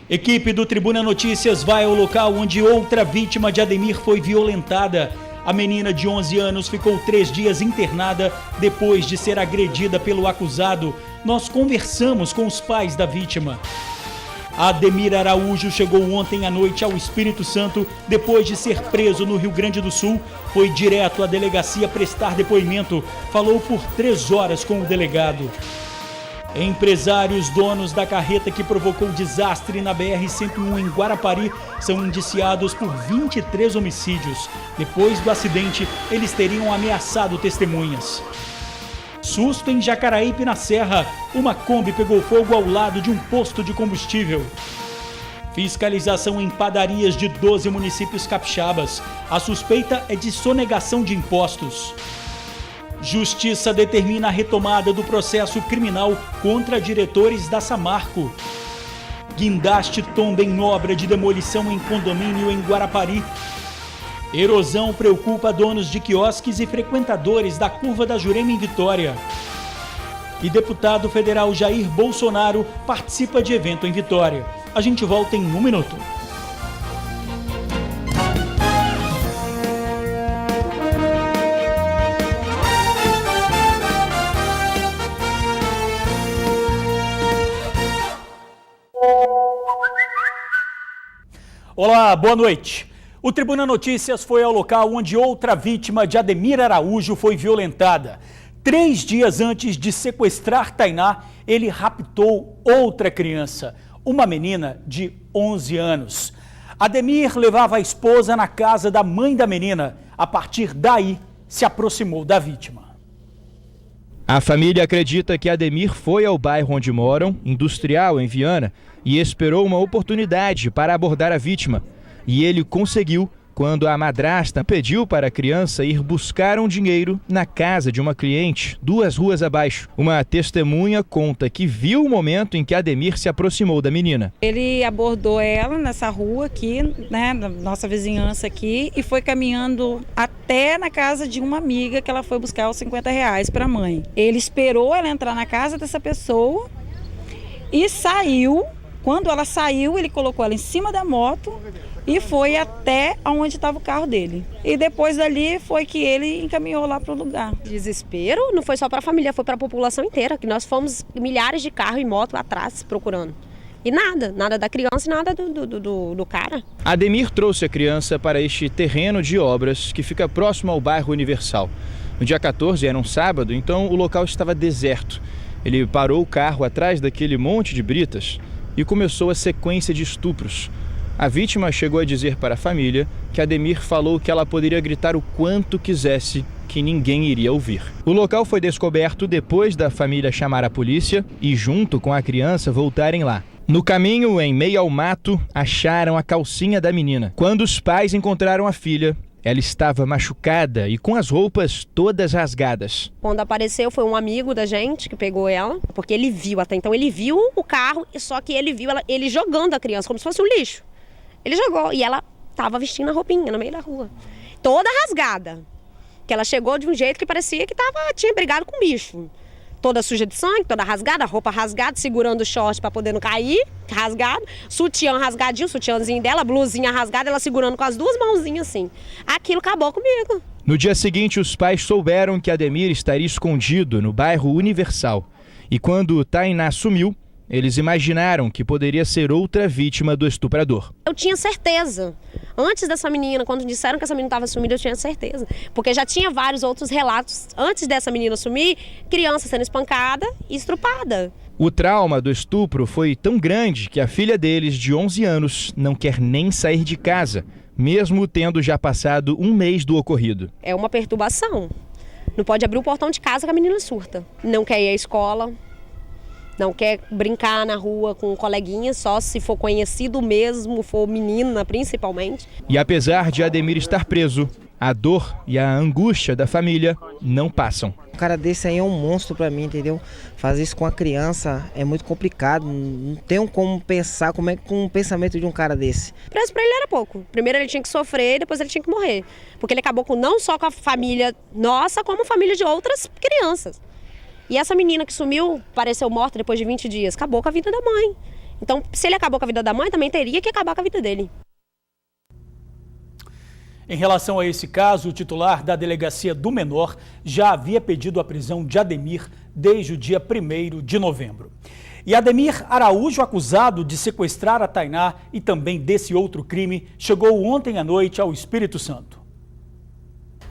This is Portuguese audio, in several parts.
Equipe do Tribuna Notícias vai ao local onde outra vítima de Ademir foi violentada. A menina de 11 anos ficou 3 dias internada depois de ser agredida pelo acusado. Nós conversamos com os pais da vítima. Ademir Araújo chegou ontem à noite ao Espírito Santo depois de ser preso no Rio Grande do Sul. Foi direto à delegacia prestar depoimento. Falou por 3 horas com o delegado. Empresários donos da carreta que provocou desastre na BR-101 em Guarapari são indiciados por 23 homicídios. Depois do acidente, eles teriam ameaçado testemunhas. Susto em Jacaraípe, na Serra. Uma Kombi pegou fogo ao lado de um posto de combustível. Fiscalização em padarias de 12 municípios capixabas. A suspeita é de sonegação de impostos. Justiça determina a retomada do processo criminal contra diretores da Samarco. Guindaste tomba em obra de demolição em condomínio em Guarapari. Erosão preocupa donos de quiosques e frequentadores da Curva da Jurema em Vitória. E deputado federal Jair Bolsonaro participa de evento em Vitória. A gente volta em 1 minuto. Olá, boa noite. O Tribuna Notícias foi ao local onde outra vítima de Ademir Araújo foi violentada. 3 dias antes de sequestrar Tainá, ele raptou outra criança, uma menina de 11 anos. Ademir levava a esposa na casa da mãe da menina. A partir daí, se aproximou da vítima. A família acredita que Ademir foi ao bairro onde moram, Industrial, em Viana, e esperou uma oportunidade para abordar a vítima. E ele conseguiu quando a madrasta pediu para a criança ir buscar um dinheiro na casa de uma cliente, 2 ruas abaixo. Uma testemunha conta que viu o momento em que Ademir se aproximou da menina. Ele abordou ela nessa rua aqui, né, na nossa vizinhança aqui, e foi caminhando até na casa de uma amiga que ela foi buscar os R$50 para a mãe. Ele esperou ela entrar na casa dessa pessoa e saiu. Quando ela saiu, ele colocou ela em cima da moto e foi até onde estava o carro dele. E depois dali foi que ele encaminhou lá para o lugar. Desespero não foi só para a família, foi para a população inteira, que nós fomos milhares de carros e moto atrás procurando. E nada da criança e nada do cara. Ademir trouxe a criança para este terreno de obras que fica próximo ao bairro Universal. No dia 14, era um sábado, então o local estava deserto. Ele parou o carro atrás daquele monte de britas e começou a sequência de estupros. A vítima chegou a dizer para a família que Ademir falou que ela poderia gritar o quanto quisesse, que ninguém iria ouvir. O local foi descoberto depois da família chamar a polícia e, junto com a criança, voltarem lá. No caminho, em meio ao mato, acharam a calcinha da menina. Quando os pais encontraram a filha, ela estava machucada e com as roupas todas rasgadas. Quando apareceu foi um amigo da gente que pegou ela, porque ele viu até então, ele viu o carro, só que ele viu ele jogando a criança como se fosse um lixo. Ele jogou e ela estava vestindo a roupinha no meio da rua, toda rasgada. Que ela chegou de um jeito que parecia que tinha brigado com um bicho. Toda suja de sangue, toda rasgada, roupa rasgada, segurando o short para poder não cair, rasgado. Sutiã rasgadinho, sutiãzinho dela, blusinha rasgada, ela segurando com as 2 mãozinhas assim. Aquilo acabou comigo. No dia seguinte, os pais souberam que Ademir estaria escondido no bairro Universal. E quando Tainá sumiu, eles imaginaram que poderia ser outra vítima do estuprador. Eu tinha certeza. Antes dessa menina, quando disseram que essa menina estava sumida, eu tinha certeza. Porque já tinha vários outros relatos, antes dessa menina sumir, criança sendo espancada e estrupada. O trauma do estupro foi tão grande que a filha deles, de 11 anos, não quer nem sair de casa, mesmo tendo já passado 1 mês do ocorrido. É uma perturbação. Não pode abrir o portão de casa que a menina surta. Não quer ir à escola. Não quer brincar na rua com coleguinhas, só se for conhecido mesmo, for menina principalmente. E apesar de Ademir estar preso, a dor e a angústia da família não passam. Um cara desse aí é um monstro pra mim, entendeu? Fazer isso com a criança é muito complicado, não tenho como pensar, como é com o pensamento de um cara desse. Preso pra ele era pouco. Primeiro ele tinha que sofrer e depois ele tinha que morrer. Porque ele acabou não só com a família nossa, como a família de outras crianças. E essa menina que sumiu, pareceu morta depois de 20 dias, acabou com a vida da mãe. Então, se ele acabou com a vida da mãe, também teria que acabar com a vida dele. Em relação a esse caso, o titular da Delegacia do Menor já havia pedido a prisão de Ademir desde o dia 1º de novembro. E Ademir Araújo, acusado de sequestrar a Tainá e também desse outro crime, chegou ontem à noite ao Espírito Santo.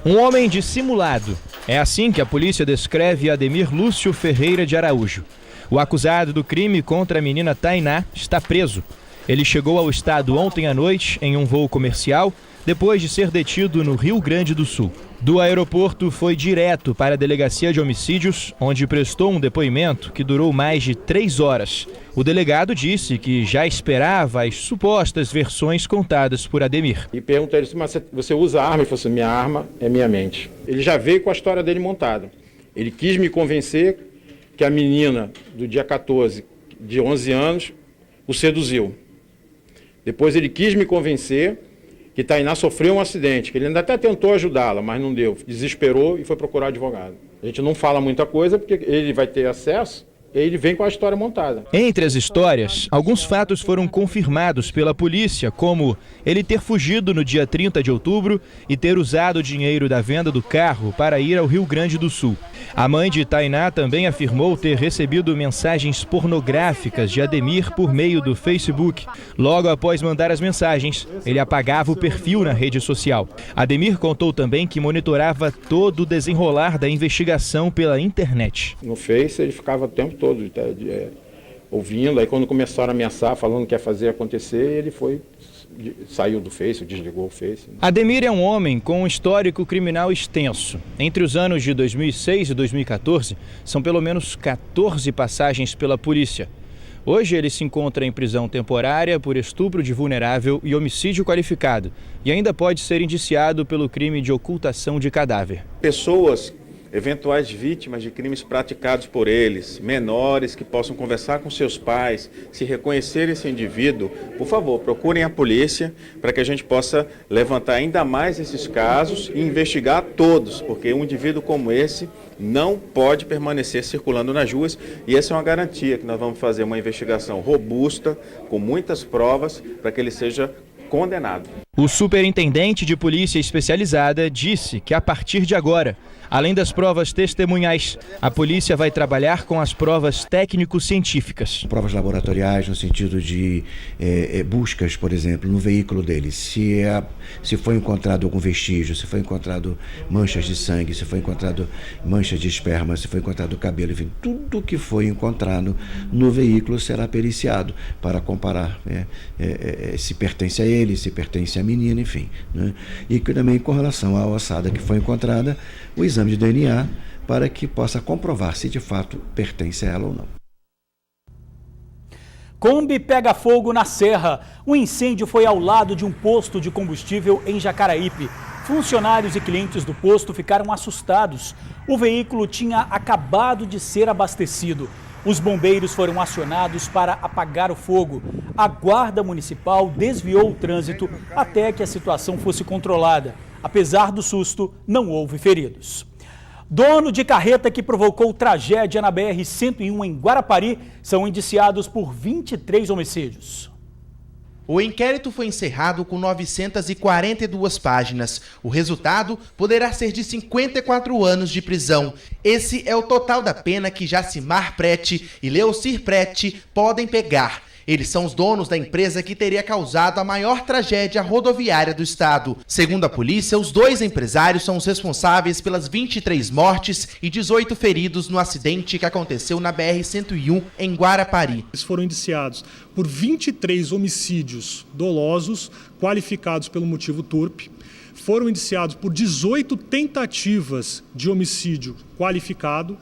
Um homem dissimulado. É assim que a polícia descreve Ademir Lúcio Ferreira de Araújo. O acusado do crime contra a menina Tainá está preso. Ele chegou ao estado ontem à noite em um voo comercial, depois de ser detido no Rio Grande do Sul. Do aeroporto foi direto para a Delegacia de Homicídios, onde prestou um depoimento que durou mais de 3 horas. O delegado disse que já esperava as supostas versões contadas por Ademir. E perguntei ele, mas você usa arma? Ele falou assim, minha arma é minha mente. Ele já veio com a história dele montada. Ele quis me convencer que a menina do dia 14, de 11 anos, o seduziu. Depois ele quis me convencer que Tainá sofreu um acidente, que ele ainda até tentou ajudá-la, mas não deu. Desesperou e foi procurar advogado. A gente não fala muita coisa porque ele vai ter acesso, ele vem com a história montada. Entre as histórias, alguns fatos foram confirmados pela polícia, como ele ter fugido no dia 30 de outubro e ter usado o dinheiro da venda do carro para ir ao Rio Grande do Sul. A mãe de Tainá também afirmou ter recebido mensagens pornográficas de Ademir por meio do Facebook. Logo após mandar as mensagens, ele apagava o perfil na rede social. Ademir contou também que monitorava todo o desenrolar da investigação pela internet. No Face ele ficava o tempo todo ouvindo, aí quando começaram a ameaçar, falando que ia fazer acontecer, ele saiu do Face, desligou o Face. Ademir é um homem com um histórico criminal extenso. Entre os anos de 2006 e 2014, são pelo menos 14 passagens pela polícia. Hoje ele se encontra em prisão temporária por estupro de vulnerável e homicídio qualificado, e ainda pode ser indiciado pelo crime de ocultação de cadáver. Pessoas, eventuais vítimas de crimes praticados por eles, menores que possam conversar com seus pais, se reconhecer esse indivíduo, por favor, procurem a polícia para que a gente possa levantar ainda mais esses casos e investigar todos, porque um indivíduo como esse não pode permanecer circulando nas ruas e essa é uma garantia que nós vamos fazer uma investigação robusta, com muitas provas, para que ele seja condenado. O superintendente de polícia especializada disse que a partir de agora, além das provas testemunhais, a polícia vai trabalhar com as provas técnico-científicas. Provas laboratoriais no sentido de buscas, por exemplo, no veículo dele. Se foi encontrado algum vestígio, se foi encontrado manchas de sangue, se foi encontrado manchas de esperma, se foi encontrado cabelo, enfim, tudo que foi encontrado no veículo será periciado para comparar se pertence a ele, se pertence à menina, enfim. Né? E que também com relação à ossada que foi encontrada, o exame de DNA para que possa comprovar se de fato pertence a ela ou não. Kombi pega fogo na Serra. Um incêndio foi ao lado de um posto de combustível em Jacaraípe. Funcionários e clientes do posto ficaram assustados. O veículo tinha acabado de ser abastecido. Os bombeiros foram acionados para apagar o fogo. A Guarda Municipal desviou o trânsito até que a situação fosse controlada. Apesar do susto, não houve feridos. Dono de carreta que provocou tragédia na BR-101 em Guarapari são indiciados por 23 homicídios. O inquérito foi encerrado com 942 páginas. O resultado poderá ser de 54 anos de prisão. Esse é o total da pena que Jacimar Prete e Leocir Prete podem pegar. Eles são os donos da empresa que teria causado a maior tragédia rodoviária do estado. Segundo a polícia, os dois empresários são os responsáveis pelas 23 mortes e 18 feridos no acidente que aconteceu na BR-101 em Guarapari. Eles foram indiciados por 23 homicídios dolosos qualificados pelo motivo turpe. Foram indiciados por 18 tentativas de homicídio qualificado,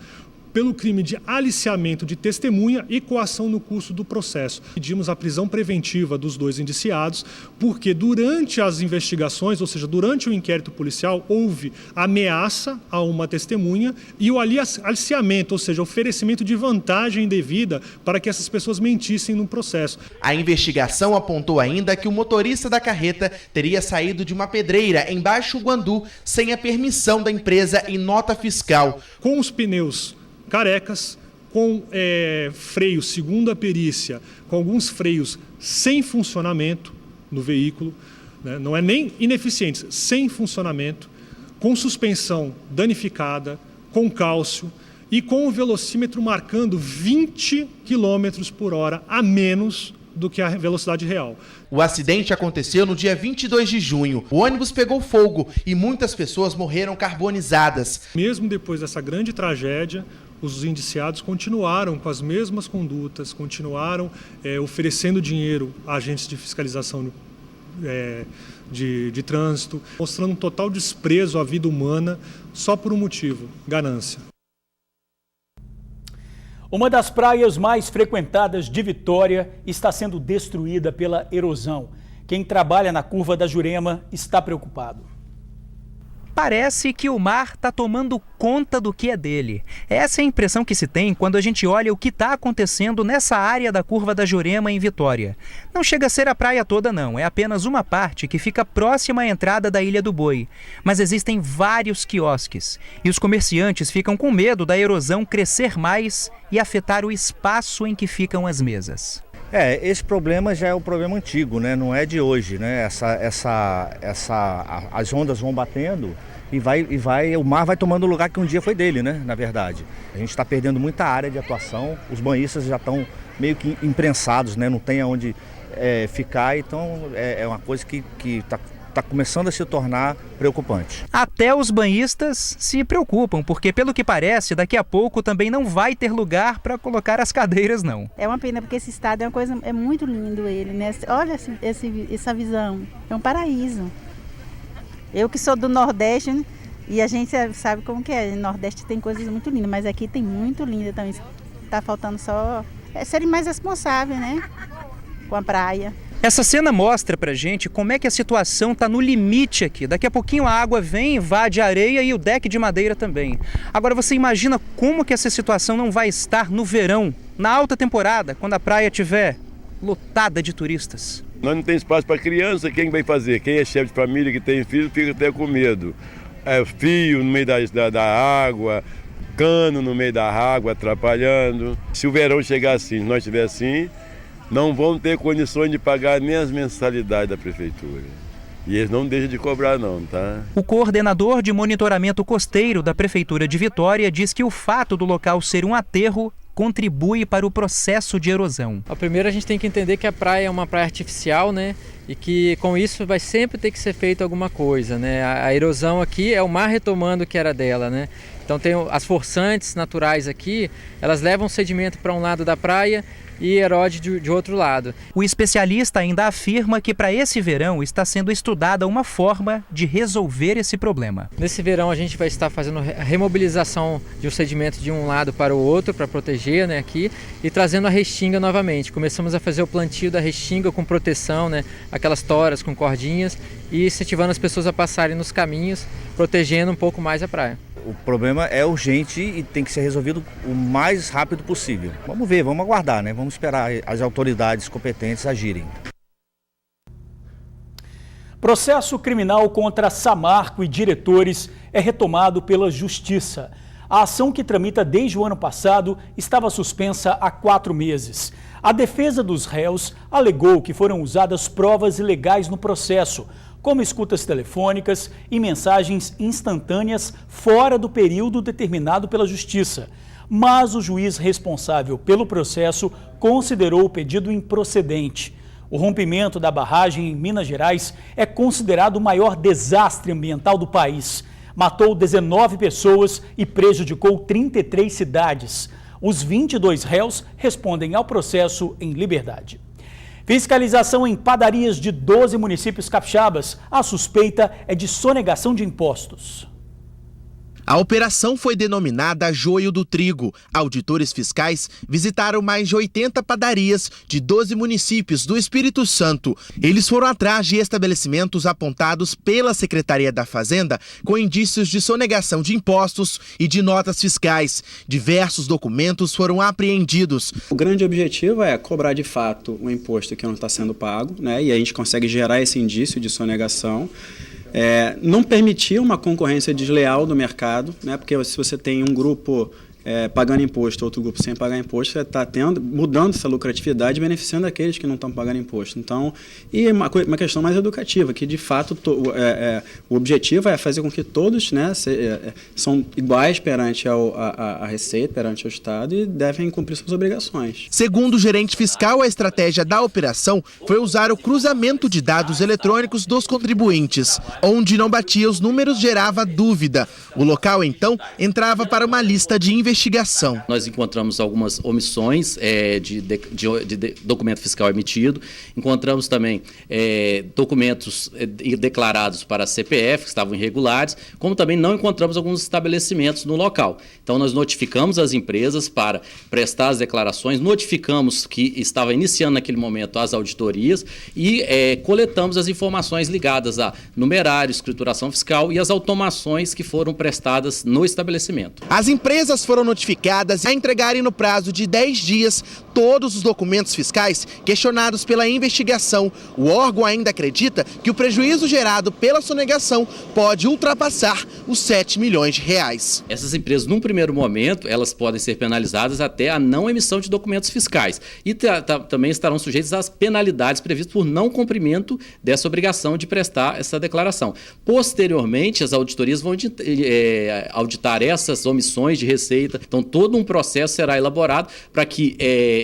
pelo crime de aliciamento de testemunha e coação no curso do processo. Pedimos a prisão preventiva dos dois indiciados, porque durante as investigações, ou seja, durante o inquérito policial, houve ameaça a uma testemunha e o aliciamento, ou seja, oferecimento de vantagem indevida para que essas pessoas mentissem no processo. A investigação apontou ainda que o motorista da carreta teria saído de uma pedreira em Baixo Guandu sem a permissão da empresa e nota fiscal. Com os pneus carecas, com freios, segundo a perícia, com alguns freios sem funcionamento no veículo, né? Não é nem ineficientes, sem funcionamento, com suspensão danificada, com cálcio e com o velocímetro marcando 20 km por hora a menos do que a velocidade real. O acidente aconteceu no dia 22 de junho. O ônibus pegou fogo e muitas pessoas morreram carbonizadas. Mesmo depois dessa grande tragédia, os indiciados continuaram com as mesmas condutas, continuaram oferecendo dinheiro a agentes de fiscalização de trânsito, mostrando um total desprezo à vida humana só por um motivo: ganância. Uma das praias mais frequentadas de Vitória está sendo destruída pela erosão. Quem trabalha na curva da Jurema está preocupado. Parece que o mar está tomando conta do que é dele. Essa é a impressão que se tem quando a gente olha o que está acontecendo nessa área da curva da Jurema em Vitória. Não chega a ser a praia toda não, é apenas uma parte que fica próxima à entrada da Ilha do Boi. Mas existem vários quiosques e os comerciantes ficam com medo da erosão crescer mais e afetar o espaço em que ficam as mesas. Esse problema já é um problema antigo, né? Não é de hoje, né? As ondas vão batendo e o mar vai tomando o lugar que um dia foi dele, né? Na verdade. A gente está perdendo muita área de atuação, os banhistas já estão meio que imprensados, né? Não tem aonde ficar, então é uma coisa que está começando a se tornar preocupante. Até os banhistas se preocupam, porque pelo que parece, daqui a pouco também não vai ter lugar para colocar as cadeiras, não. É uma pena, porque esse estado é muito lindo ele, né? Olha essa visão, é um paraíso. Eu que sou do Nordeste, né? E a gente sabe como que é, no Nordeste tem coisas muito lindas, mas aqui tem muito linda também. Tá faltando só serem mais responsáveis, né? Com a praia. Essa cena mostra pra gente como é que a situação tá no limite aqui. Daqui a pouquinho a água vem, invade a areia e o deck de madeira também. Agora você imagina como que essa situação não vai estar no verão, na alta temporada, quando a praia estiver lotada de turistas. Nós não temos espaço para criança, quem vai fazer? Quem é chefe de família que tem filho fica até com medo. Fio no meio da água, cano no meio da água atrapalhando. Se o verão chegar assim, se nós estiver assim, não vão ter condições de pagar nem as mensalidades da prefeitura. E eles não deixam de cobrar não, tá? O coordenador de monitoramento costeiro da Prefeitura de Vitória diz que o fato do local ser um aterro contribui para o processo de erosão. Primeiro a gente tem que entender que a praia é uma praia artificial, né? E que com isso vai sempre ter que ser feito alguma coisa, né? A erosão aqui é o mar retomando o que era dela, né? Então tem as forçantes naturais aqui, elas levam sedimento para um lado da praia e erode de outro lado. O especialista ainda afirma que para esse verão está sendo estudada uma forma de resolver esse problema. Nesse verão a gente vai estar fazendo a remobilização de um sedimento de um lado para o outro para proteger, né, aqui, e trazendo a restinga novamente. Começamos a fazer o plantio da restinga com proteção, né, aquelas toras com cordinhas, e incentivando as pessoas a passarem nos caminhos, protegendo um pouco mais a praia. O problema é urgente e tem que ser resolvido o mais rápido possível. Vamos ver, vamos aguardar, né? Vamos esperar as autoridades competentes agirem. Processo criminal contra Samarco e diretores é retomado pela Justiça. A ação, que tramita desde o ano passado, estava suspensa há 4 meses. A defesa dos réus alegou que foram usadas provas ilegais no processo, como escutas telefônicas e mensagens instantâneas fora do período determinado pela Justiça. Mas o juiz responsável pelo processo considerou o pedido improcedente. O rompimento da barragem em Minas Gerais é considerado o maior desastre ambiental do país. Matou 19 pessoas e prejudicou 33 cidades. Os 22 réus respondem ao processo em liberdade. Fiscalização em padarias de 12 municípios capixabas. A suspeita é de sonegação de impostos. A operação foi denominada Joio do Trigo. Auditores fiscais visitaram mais de 80 padarias de 12 municípios do Espírito Santo. Eles foram atrás de estabelecimentos apontados pela Secretaria da Fazenda com indícios de sonegação de impostos e de notas fiscais. Diversos documentos foram apreendidos. O grande objetivo é cobrar de fato um imposto que não está sendo pago, né? E a gente consegue gerar esse indício de sonegação. Não permitir uma concorrência desleal no mercado, né? Porque se você tem um grupo pagando imposto, outro grupo sem pagar imposto, você está mudando essa lucratividade e beneficiando aqueles que não estão pagando imposto. Então, e uma questão mais educativa, que de fato o objetivo é fazer com que todos, né, são iguais perante a Receita, perante o Estado e devem cumprir suas obrigações. Segundo o gerente fiscal, a estratégia da operação foi usar o cruzamento de dados eletrônicos dos contribuintes. Onde não batia os números, gerava dúvida. O local, então, entrava para uma lista de investigação. Nós encontramos algumas omissões de documento fiscal emitido, encontramos também documentos declarados para a CPF, que estavam irregulares, como também não encontramos alguns estabelecimentos no local. Então, nós notificamos as empresas para prestar as declarações, notificamos que estava iniciando naquele momento as auditorias e coletamos as informações ligadas a numerário, escrituração fiscal e as automações que foram prestadas no estabelecimento. As empresas foram notificadas a entregarem no prazo de 10 dias todos os documentos fiscais questionados pela investigação. O órgão ainda acredita que o prejuízo gerado pela sonegação pode ultrapassar os 7 milhões de reais. Essas empresas, num primeiro momento, elas podem ser penalizadas até a não emissão de documentos fiscais e também estarão sujeitas às penalidades previstas por não cumprimento dessa obrigação de prestar essa declaração. Posteriormente, as auditorias vão auditar essas omissões de receita. Então, todo um processo será elaborado para que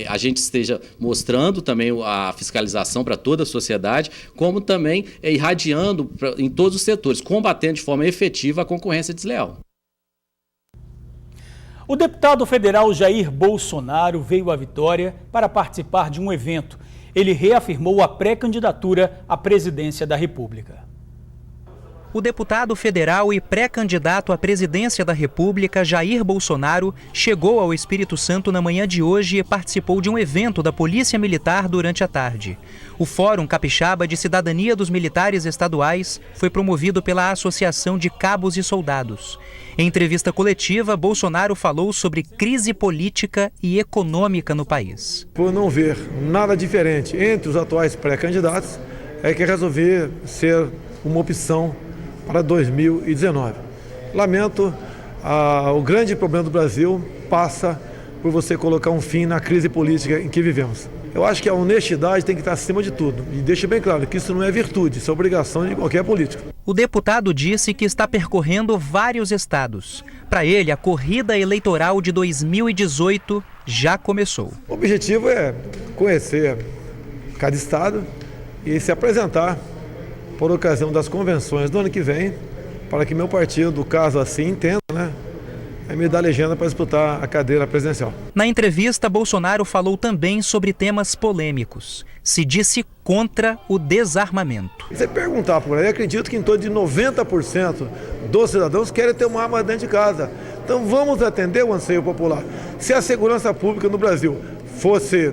a gente esteja mostrando também a fiscalização para toda a sociedade, como também irradiando em todos os setores, combatendo de forma efetiva a concorrência desleal. O deputado federal Jair Bolsonaro veio à Vitória para participar de um evento. Ele reafirmou a pré-candidatura à presidência da República. O deputado federal e pré-candidato à presidência da República, Jair Bolsonaro, chegou ao Espírito Santo na manhã de hoje e participou de um evento da Polícia Militar durante a tarde. O Fórum Capixaba de Cidadania dos Militares Estaduais foi promovido pela Associação de Cabos e Soldados. Em entrevista coletiva, Bolsonaro falou sobre crise política e econômica no país. Por não ver nada diferente entre os atuais pré-candidatos, é que resolvi ser uma opção para 2019. Lamento, o grande problema do Brasil passa por você colocar um fim na crise política em que vivemos. Eu acho que a honestidade tem que estar acima de tudo. E deixa bem claro que isso não é virtude, isso é obrigação de qualquer político. O deputado disse que está percorrendo vários estados. Para ele, a corrida eleitoral de 2018 já começou. O objetivo é conhecer cada estado e se apresentar por ocasião das convenções do ano que vem, para que meu partido, caso assim entenda, me dá legenda para disputar a cadeira presidencial. Na entrevista, Bolsonaro falou também sobre temas polêmicos. Se disse contra o desarmamento. Se você perguntar por aí, acredito que em torno de 90% dos cidadãos querem ter uma arma dentro de casa. Então vamos atender o anseio popular. Se a segurança pública no Brasil fosse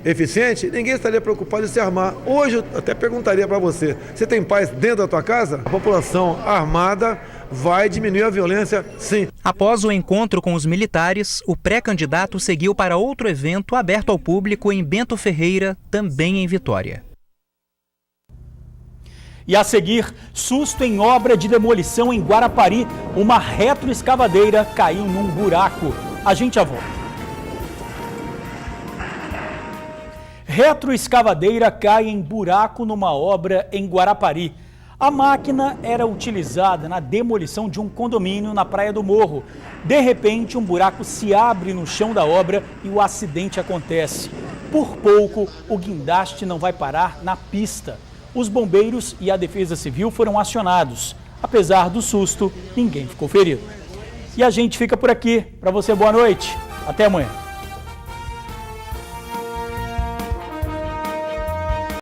eficiente, ninguém estaria preocupado em se armar. Hoje eu até perguntaria para você, você tem paz dentro da tua casa? A população armada vai diminuir a violência, sim. Após o encontro com os militares, o pré-candidato seguiu para outro evento aberto ao público em Bento Ferreira, também em Vitória. E a seguir, susto em obra de demolição em Guarapari. Uma retroescavadeira caiu num buraco. A gente já volta. Retroescavadeira cai em buraco numa obra em Guarapari. A máquina era utilizada na demolição de um condomínio na Praia do Morro. De repente, um buraco se abre no chão da obra e o acidente acontece. Por pouco, o guindaste não vai parar na pista. Os bombeiros e a Defesa Civil foram acionados. Apesar do susto, ninguém ficou ferido. E a gente fica por aqui. Para você, boa noite. Até amanhã.